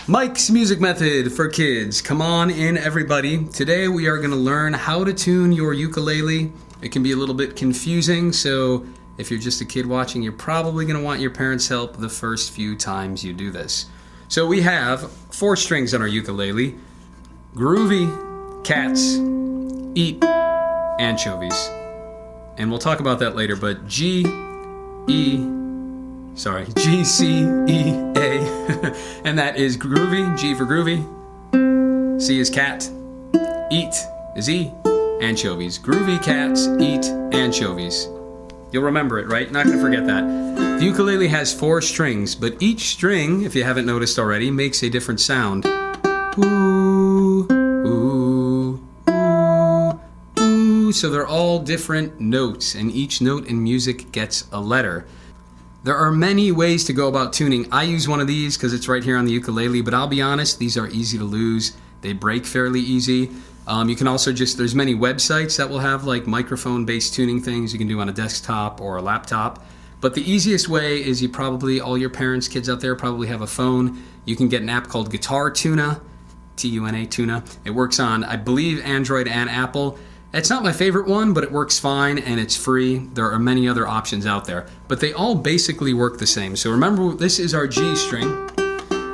Mike's Music Method for Kids. Come on in, everybody. Today we are going to learn how to tune your ukulele. It can be a little bit confusing, so if you're just a kid watching, you're probably going to want your parents' help the first few times you do this. So we have 4 strings on our ukulele: groovy, cats, eat, anchovies. And we'll talk about that later, but G, C, E, A. And that is groovy, G for groovy. C is cat. Eat is E. Anchovies. Groovy, cats, eat, anchovies. You'll remember it, right? Not going to forget that. The ukulele has 4 strings, but each string, if you haven't noticed already, makes a different sound. Ooh, ooh, ooh, ooh. So they're all different notes, and each note in music gets a letter. There are many ways to go about tuning. I use one of these because it's right here on the ukulele, but I'll be honest, these are easy to lose. They break fairly easy. You can also there's many websites that will have like microphone-based tuning things you can do on a desktop or a laptop. But the easiest way is all your parents, kids out there probably have a phone. You can get an app called Guitar Tuna, T-U-N-A, Tuna. It works on, I believe, Android and Apple. It's not my favorite one, but it works fine and it's free. There are many other options out there, but they all basically work the same. So remember, this is our G string,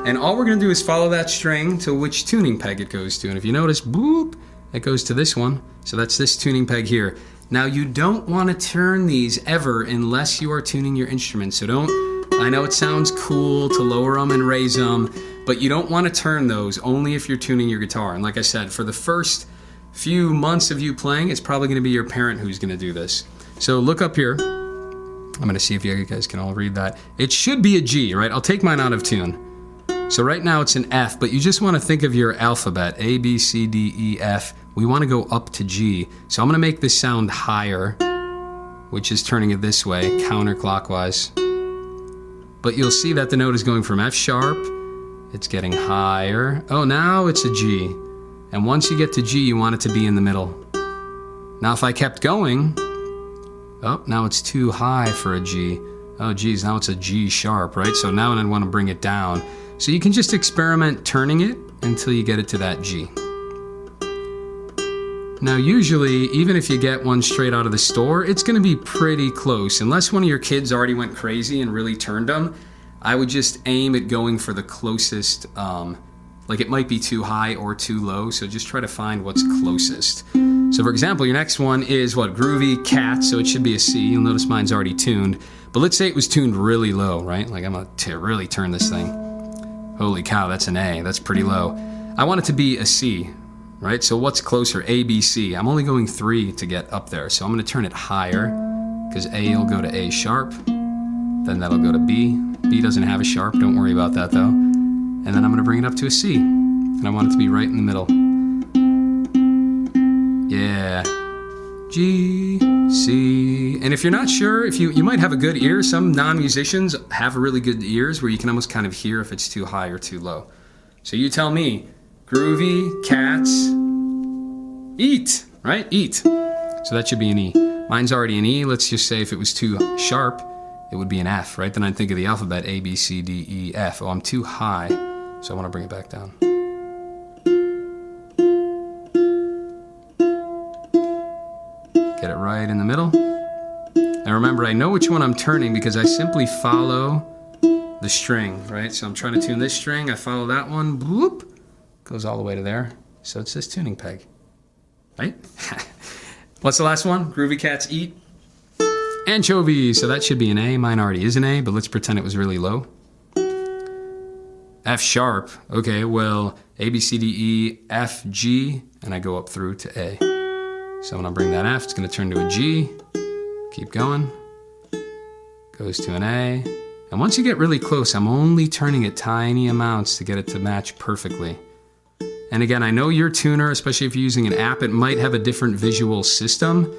and all we're gonna do is follow that string to which tuning peg it goes to. And if you notice, boop, it goes to this one. So that's this tuning peg here. Now you don't wanna turn these ever unless you are tuning your instrument. So I know it sounds cool to lower them and raise them, but you don't wanna turn those only if you're tuning your guitar. And like I said, for the first few months of you playing, it's probably going to be your parent who's going to do this. So look up here. I'm going to see if you guys can all read that. It should be a G, right? I'll take mine out of tune. So right now it's an F, but you just want to think of your alphabet. A, B, C, D, E, F. We want to go up to G. So I'm going to make this sound higher, which is turning it this way, counterclockwise. But you'll see that the note is going from F sharp. It's getting higher. Oh, now it's a G. And once you get to G, you want it to be in the middle. Now if I kept going, oh, now it's too high for a G. Oh geez, now it's a G sharp, right? So now I want to bring it down. So you can just experiment turning it until you get it to that G. Now usually, even if you get one straight out of the store, it's going to be pretty close. Unless one of your kids already went crazy and really turned them, I would just aim at going for the closest, like it might be too high or too low, so just try to find what's closest. So for example, your next one is what? Groovy cat, so it should be a C. You'll notice mine's already tuned. But let's say it was tuned really low, right? Like I'm gonna really turn this thing. Holy cow, that's an A, that's pretty low. I want it to be a C, right? So what's closer? A, B, C. I'm only going 3 to get up there, so I'm gonna turn it higher, because A will go to A sharp, then that'll go to B. B doesn't have a sharp, don't worry about that though. And then I'm going to bring it up to a C. And I want it to be right in the middle. Yeah. G, C. And if you're not sure, if you might have a good ear. Some non-musicians have really good ears where you can almost kind of hear if it's too high or too low. So you tell me. Groovy, cats, eat, right? Eat. So that should be an E. Mine's already an E. Let's just say if it was too sharp, it would be an F, right? Then I'd think of the alphabet, A, B, C, D, E, F. Oh, I'm too high, so I want to bring it back down. Get it right in the middle. And remember, I know which one I'm turning because I simply follow the string, right? So I'm trying to tune this string, I follow that one, bloop, goes all the way to there. So it's this tuning peg, right? What's the last one? Groovy cats eat. Anchovies, so that should be an A. Mine already is an A, but let's pretend it was really low. F sharp. Okay, well, A, B, C, D, E, F, G, and I go up through to A. So when I bring that F, it's going to turn to a G. Keep going. Goes to an A. And once you get really close, I'm only turning it tiny amounts to get it to match perfectly. And again, I know your tuner, especially if you're using an app, it might have a different visual system.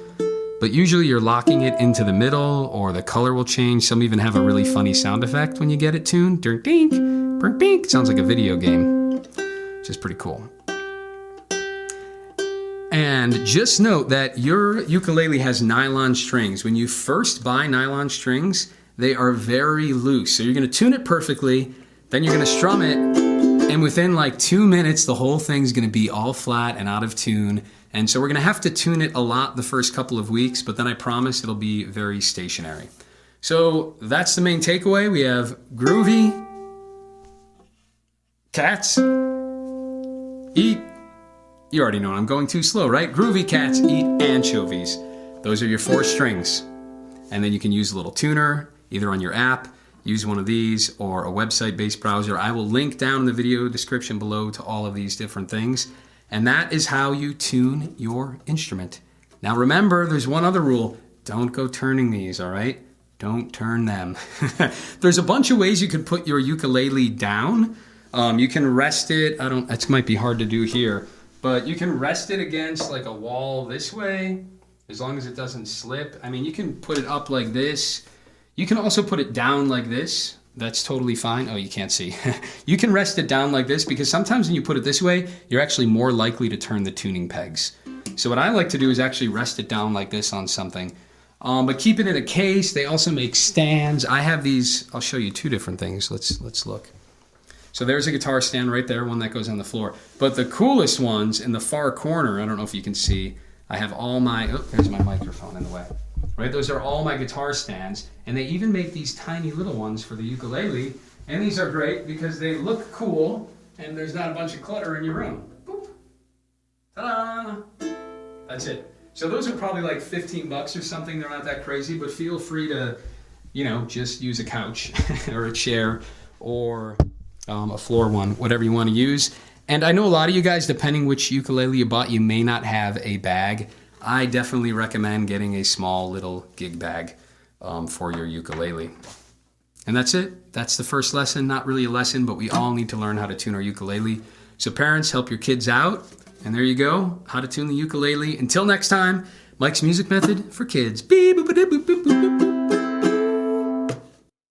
But usually you're locking it into the middle or the color will change. Some even have a really funny sound effect when you get it tuned. Dink, dink, dink, dink. Sounds like a video game, which is pretty cool. And just note that your ukulele has nylon strings. When you first buy nylon strings, they are very loose. So you're going to tune it perfectly. Then you're gonna strum it, and within like 2 minutes, the whole thing's gonna be all flat and out of tune. And so we're gonna have to tune it a lot the first couple of weeks, but then I promise it'll be very stationary. So that's the main takeaway. We have groovy cats eat. You already know I'm going too slow, right? Groovy cats eat anchovies. Those are your 4 strings. And then you can use a little tuner, either on your app, use one of these, or a website-based browser. I will link down in the video description below to all of these different things. And that is how you tune your instrument. Now remember, there's one other rule. Don't go turning these, all right? Don't turn them. There's a bunch of ways you could put your ukulele down. You can rest it, it might be hard to do here, but you can rest it against like a wall this way, as long as it doesn't slip. I mean, you can put it up like this. You can also put it down like this. That's totally fine. Oh, you can't see. You can rest it down like this because sometimes when you put it this way, you're actually more likely to turn the tuning pegs. So what I like to do is actually rest it down like this on something. But keep it in a case. They also make stands. I have these. I'll show you 2 different things. Let's look. So there's a guitar stand right there, one that goes on the floor. But the coolest ones in the far corner, I don't know if you can see, I have all my, oh, there's my microphone in the way. Right, those are all my guitar stands. And they even make these tiny little ones for the ukulele. And these are great because they look cool and there's not a bunch of clutter in your room. Boop. Ta-da! That's it. So those are probably like 15 bucks or something. They're not that crazy, but feel free to, just use a couch or a chair or a floor one, whatever you want to use. And I know a lot of you guys, depending which ukulele you bought, you may not have a bag. I definitely recommend getting a small little gig bag for your ukulele. And that's it. That's the first lesson. Not really a lesson, but we all need to learn how to tune our ukulele. So parents, help your kids out. And there you go, how to tune the ukulele. Until next time, Mike's Music Method for Kids. Beep, boop, boop, boop, boop, boop, boop.